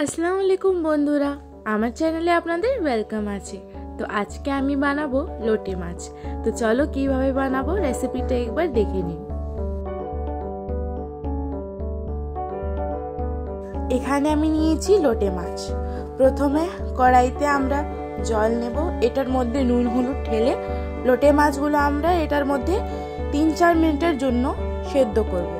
আসসালামু আলাইকুম বন্ধুরা, আমার চ্যানেলে আপনাদের ওয়েলকাম আছে। তো আজকে আমি বানাবো লোটে মাছ। তো চলো কিভাবে বানাবো রেসিপিটা একবার দেখে নিন। এখানে আমি নিয়েছি লোটে মাছ। প্রথমে কড়াইতে আমরা জল নেব, এটার মধ্যে নুন হলুদ ঢেলে লোটে মাছগুলো আমরা এটার মধ্যে 3-4 মিনিটের জন্য সেদ্ধ করব।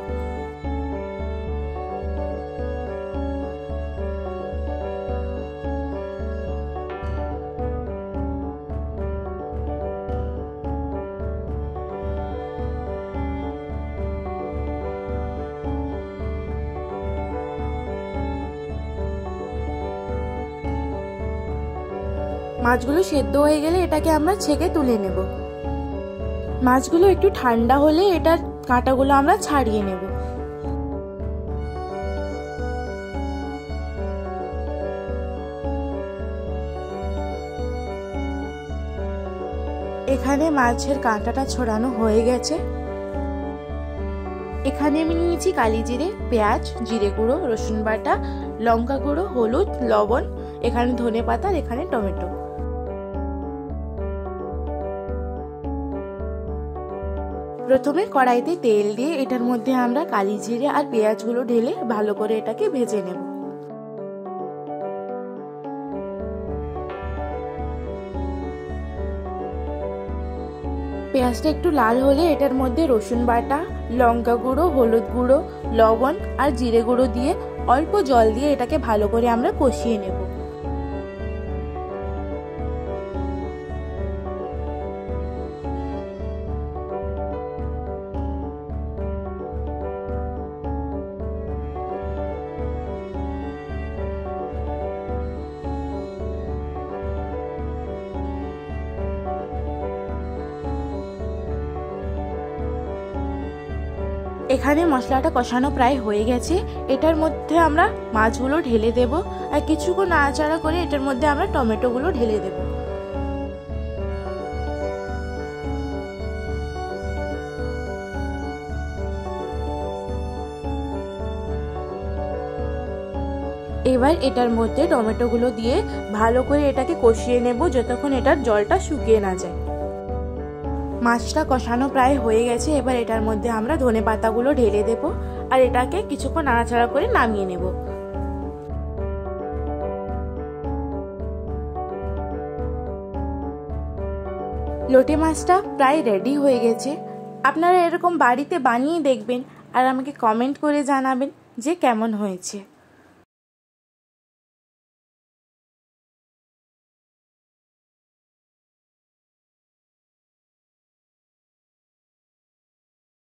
মাছগুলো সেদ্ধ হয়ে গেলে এটাকে আমরা ছেঁকে তুলে নেব। মাছগুলো একটু ঠান্ডা হলে এটার কাঁটাগুলো আমরা ছাড়িয়ে নেব। এখানে মাছের কাঁটাটা ছড়ানো হয়ে গেছে। এখানে আমি নিয়েছি কালি জিরে, পেঁয়াজ, জিরে গুঁড়ো, রসুন বাটা, লঙ্কা গুঁড়ো, হলুদ, লবণ, এখানে ধনে পাতা, এখানে টমেটো। প্রথমে কড়াইতে তেল দিয়ে এটার মধ্যে আমরা কালি জিরে আর পেঁয়াজগুলো ঢেলে ভালো করে এটাকে ভেজে নেব। পেঁয়াজটা একটু লাল হলে এটার মধ্যে রসুন বাটা, লঙ্কা গুঁড়ো, হলুদ গুঁড়ো, লবণ আর জিরে গুঁড়ো দিয়ে অল্প জল দিয়ে এটাকে ভালো করে আমরা কষিয়ে নেব। এখানে মশলাটা কষানো প্রায় হয়ে গেছে। এটার মধ্যে আমরা মাছগুলো ঢেলে দেব আর কিছুক্ষণ নাড়াচাড়া করে এটার মধ্যে আমরা টমেটোগুলো ঢেলে দেব। এবার এটার মধ্যে টমেটোগুলো দিয়ে ভালো করে এটাকে কষিয়ে নেব যতক্ষণ এটার জলটা শুকিয়ে না যায়। মাছটা কষানো প্রায় হয়ে গেছে। এবার এটার মধ্যে আমরা ধনে পাতাগুলো ঢেলে দেব আর এটাকে কিছুক্ষণ নাড়াচাড়া করে নামিয়ে নেব। লোটে মাছটা প্রায় রেডি হয়ে গেছে। আপনারা এরকম বাড়িতে বানিয়ে দেখবেন আর আমাকে কমেন্ট করে জানাবেন যে কেমন হয়েছে।